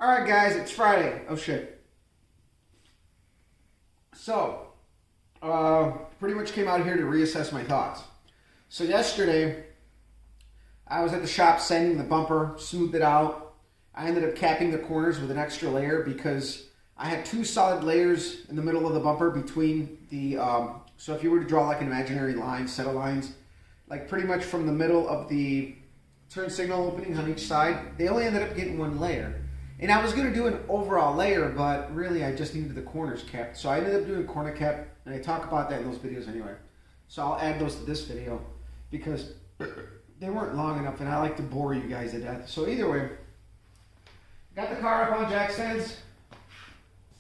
Alright guys, it's Friday. Oh shit. So, pretty much came out here to reassess my thoughts. So yesterday, I was at the shop sanding the bumper, smoothed it out. I ended up capping the corners with an extra layer because I had two solid layers in the middle of the bumper between the, so if you were to draw like an imaginary line, set of lines, like pretty much from the middle of the turn signal openings on each side, they only ended up getting one layer. And I was going to do an overall layer, but really I just needed the corners capped. So I ended up doing a corner cap, and I talk about that in those videos anyway. So I'll add those to this video because they weren't long enough, and I like to bore you guys to death. So either way, got the car up on jack stands.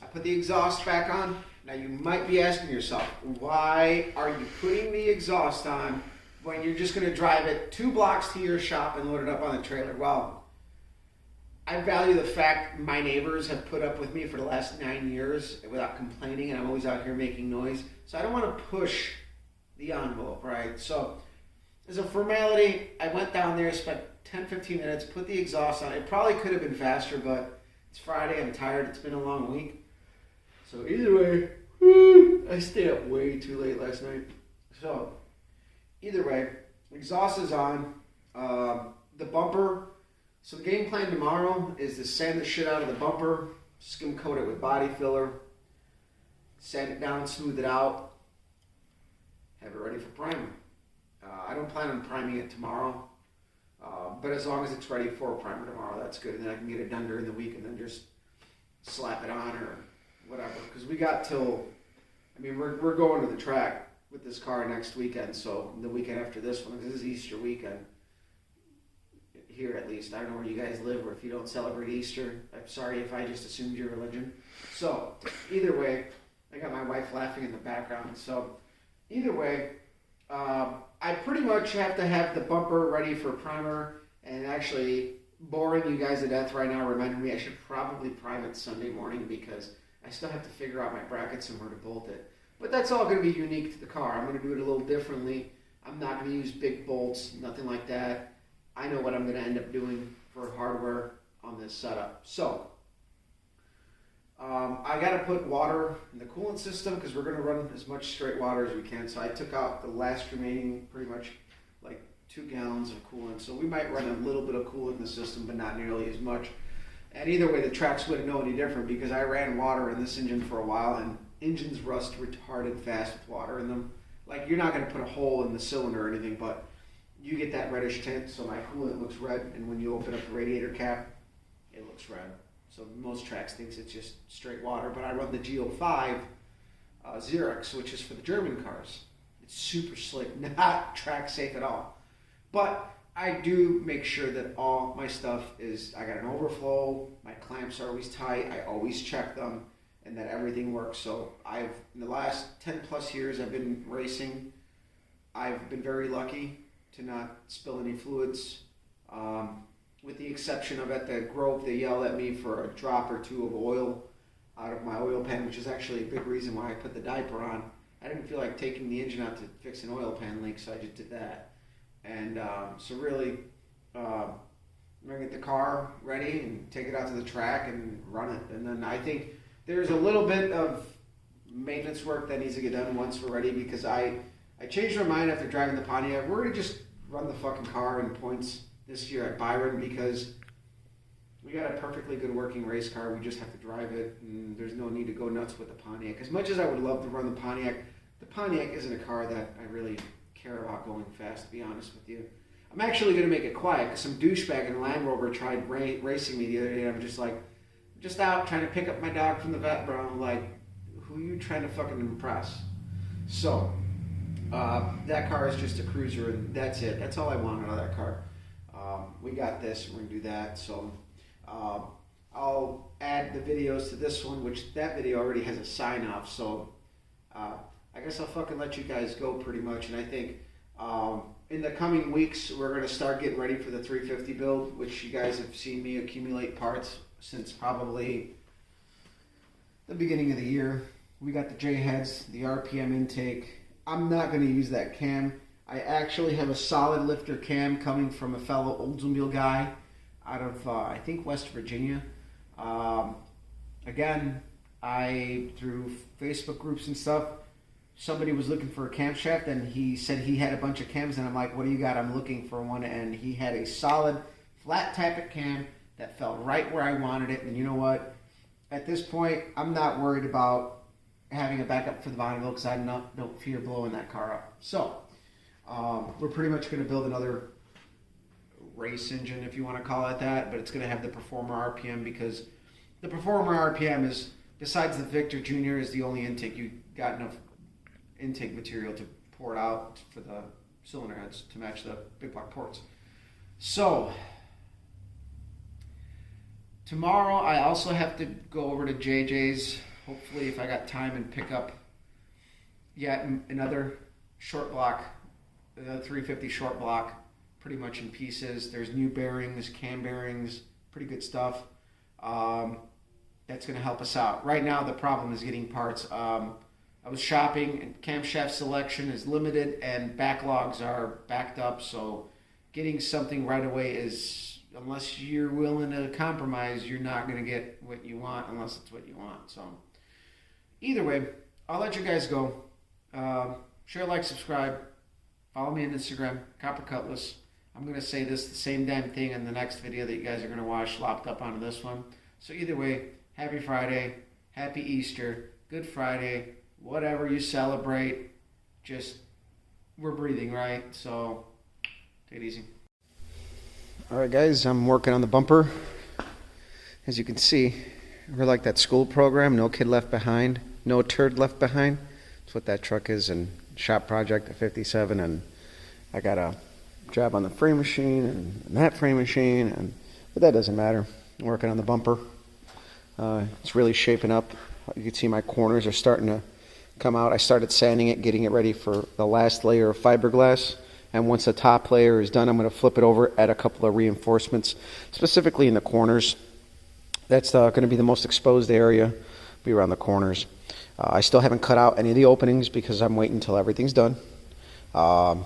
I put the exhaust back on. Now you might be asking yourself, why are you putting the exhaust on when you're just going to drive it 2 blocks to your shop and load it up on the trailer? Well, I value the fact my neighbors have put up with me for the last 9 years without complaining, and I'm always out here making noise. So I don't want to push the envelope, right? So as a formality, I went down there, spent 10-15 minutes, put the exhaust on. It probably could have been faster, but it's Friday, I'm tired, it's been a long week. So either way, I stayed up way too late last night. So either way, exhaust is on. The bumper. So the game plan tomorrow is to sand the shit out of the bumper, skim coat it with body filler, sand it down, smooth it out, have it ready for primer. I don't plan on priming it tomorrow, but as long as it's ready for primer tomorrow, that's good. And then I can get it done during the week and then just slap it on or whatever. Because we got till, I mean, we're going to the track with this car next weekend, so the weekend after this one, this is Easter weekend. Here at least. I don't know where you guys live or if you don't celebrate Easter. I'm sorry if I just assumed your religion. So, either way, I got my wife laughing in the background. So, either way, I pretty much have to have the bumper ready for primer, and actually boring you guys to death right now reminded me I should probably prime it Sunday morning because I still have to figure out my brackets and where to bolt it. But that's all going to be unique to the car. I'm going to do it a little differently. I'm not going to use big bolts, nothing like that. I know what I'm going to end up doing for hardware on this setup. So, I got to put water in the coolant system because we're going to run as much straight water as we can. So I took out the last remaining pretty much like 2 gallons of coolant. So we might run a little bit of coolant in the system, but not nearly as much. And either way, the tracks wouldn't know any different because I ran water in this engine for a while, and engines rust retarded fast with water in them. Like, you're not going to put a hole in the cylinder or anything, but you get that reddish tint, so my coolant looks red, and when you open up the radiator cap, it looks red. So most tracks thinks it's just straight water, but I run the Go5 Xerox, which is for the German cars. It's super slick, not track safe at all. But I do make sure that all my stuff is, I got an overflow, my clamps are always tight, I always check them, and that everything works. So in the last 10 plus years I've been racing, I've been very lucky to not spill any fluids, with the exception of at the Grove, they yell at me for a drop or 2 of oil out of my oil pan, which is actually a big reason why I put the diaper on. I didn't feel like taking the engine out to fix an oil pan leak, so I just did that. And so really, I'm going to get the car ready and take it out to the track and run it. And then I think there's a little bit of maintenance work that needs to get done once we're ready, because I changed my mind after driving the Pontiac. We're going to just run the fucking car in points this year at Byron because we got a perfectly good working race car. We just have to drive it, and there's no need to go nuts with the Pontiac. As much as I would love to run the Pontiac isn't a car that I really care about going fast, to be honest with you. I'm actually going to make it quiet because some douchebag in a Land Rover tried racing me the other day. I'm just like, just out trying to pick up my dog from the vet, bro. I'm like, who are you trying to fucking impress? So, that car is just a cruiser, and that's it. That's all I want out of that car. We got this, and we're going to do that. So I'll add the videos to this one, which that video already has a sign-off. So I guess I'll fucking let you guys go pretty much. And I think in the coming weeks, we're going to start getting ready for the 350 build, which you guys have seen me accumulate parts since probably the beginning of the year. We got the J-heads, the RPM intake. I'm not going to use that cam. I actually have a solid lifter cam coming from a fellow Oldsmobile guy out of, I think, West Virginia. Again, through Facebook groups and stuff, somebody was looking for a camshaft, and he said he had a bunch of cams, and I'm like, what do you got? I'm looking for one, and he had a solid flat tappet cam that felt right where I wanted it. And you know what? At this point, I'm not worried about having a backup for the Bonneville because I don't fear blowing that car up. So we're pretty much going to build another race engine, if you want to call it that, but it's going to have the Performer RPM, because the Performer RPM is, besides the Victor Jr., is the only intake. You got enough intake material to pour it out for the cylinder heads to match the big block ports. So tomorrow I also have to go over to JJ's, hopefully if I got time, and pick up yet another short block, the 350 short block, pretty much in pieces. There's new bearings, cam bearings, pretty good stuff. That's going to help us out. Right now the problem is getting parts. I was shopping, and camshaft selection is limited and backlogs are backed up, so getting something right away is, unless you're willing to compromise, you're not going to get what you want unless it's what you want. So either way, I'll let you guys go. Share, like, subscribe. Follow me on Instagram, Copper Cutlass. I'm going to say the same damn thing in the next video that you guys are going to watch, lopped up onto this one. So either way, happy Friday, happy Easter, Good Friday, whatever you celebrate. Just, we're breathing, right? So take it easy. All right, guys, I'm working on the bumper. As you can see, we're like that school program, No Kid Left Behind, No Turd Left Behind. That's what that truck is, and shop project at 57, and I got a job on the frame machine and that frame machine, but that doesn't matter. I'm working on the bumper. It's really shaping up. You can see my corners are starting to come out. I started sanding it, getting it ready for the last layer of fiberglass, and once the top layer is done, I'm going to flip it over, add a couple of reinforcements, specifically in the corners. That's going to be the most exposed area, be around the corners. I still haven't cut out any of the openings because I'm waiting until everything's done, and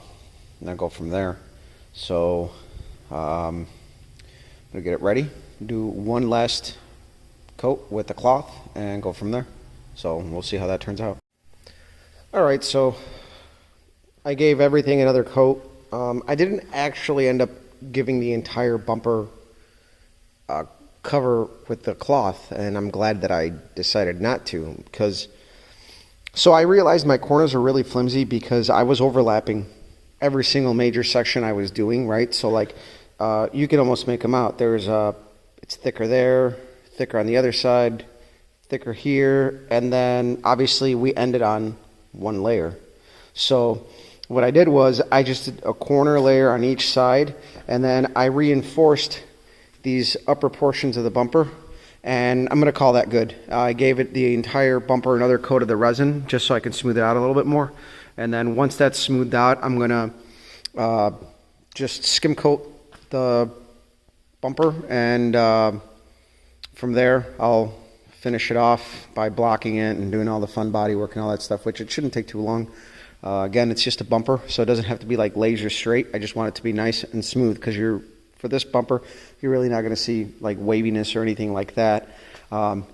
I'll go from there. So I'm going to get it ready, do one last coat with the cloth, and go from there. So we'll see how that turns out. All right, so I gave everything another coat. I didn't actually end up giving the entire bumper cover with the cloth, and I'm glad that I decided not to, because so I realized my corners are really flimsy because I was overlapping every single major section I was doing, right? So like you can almost make them out. There's it's thicker there, thicker on the other side, thicker here, and then obviously we ended on one layer. So what I did was I just did a corner layer on each side, and then I reinforced these upper portions of the bumper, and I'm going to call that good. I gave it the entire bumper another coat of the resin just so I can smooth it out a little bit more, and then once that's smoothed out, I'm going to just skim coat the bumper, and from there I'll finish it off by blocking it and doing all the fun body work and all that stuff, which it shouldn't take too long. Again, it's just a bumper, so it doesn't have to be like laser straight. I just want it to be nice and smooth, because for this bumper, you're really not going to see like waviness or anything like that.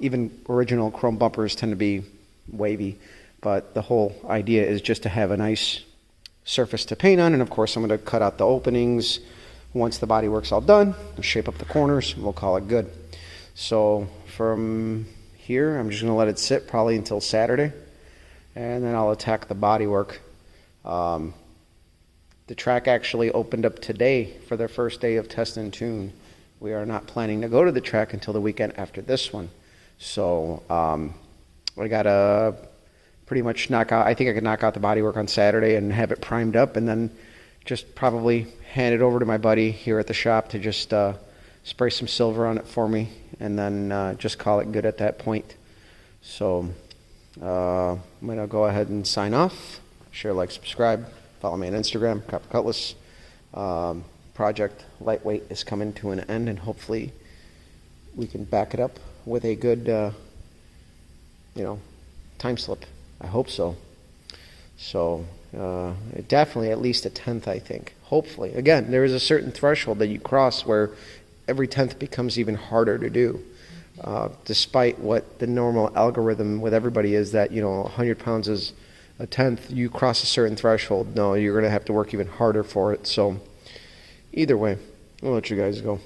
Even original chrome bumpers tend to be wavy, but the whole idea is just to have a nice surface to paint on. And of course, I'm going to cut out the openings. Once the body work's all done, I'll shape up the corners, and we'll call it good. So from here, I'm just going to let it sit probably until Saturday, and then I'll attack the body work. The track actually opened up today for their first day of test and tune. We are not planning to go to the track until the weekend after this one. So I got to pretty much knock out, I think I could knock out the body work on Saturday and have it primed up, and then just probably hand it over to my buddy here at the shop to just spray some silver on it for me, and then just call it good at that point. So I'm going to go ahead and sign off. Share, like, subscribe. Follow me on Instagram, Copper Cutlass. Project Lightweight is coming to an end, and hopefully we can back it up with a good, time slip. I hope so. So definitely at least a 10th, I think. Hopefully. Again, there is a certain threshold that you cross where every 10th becomes even harder to do. despite what the normal algorithm with everybody is that, 100 pounds is a tenth. You cross a certain threshold, no, you're going to have to work even harder for it. So either way, I'll let you guys go.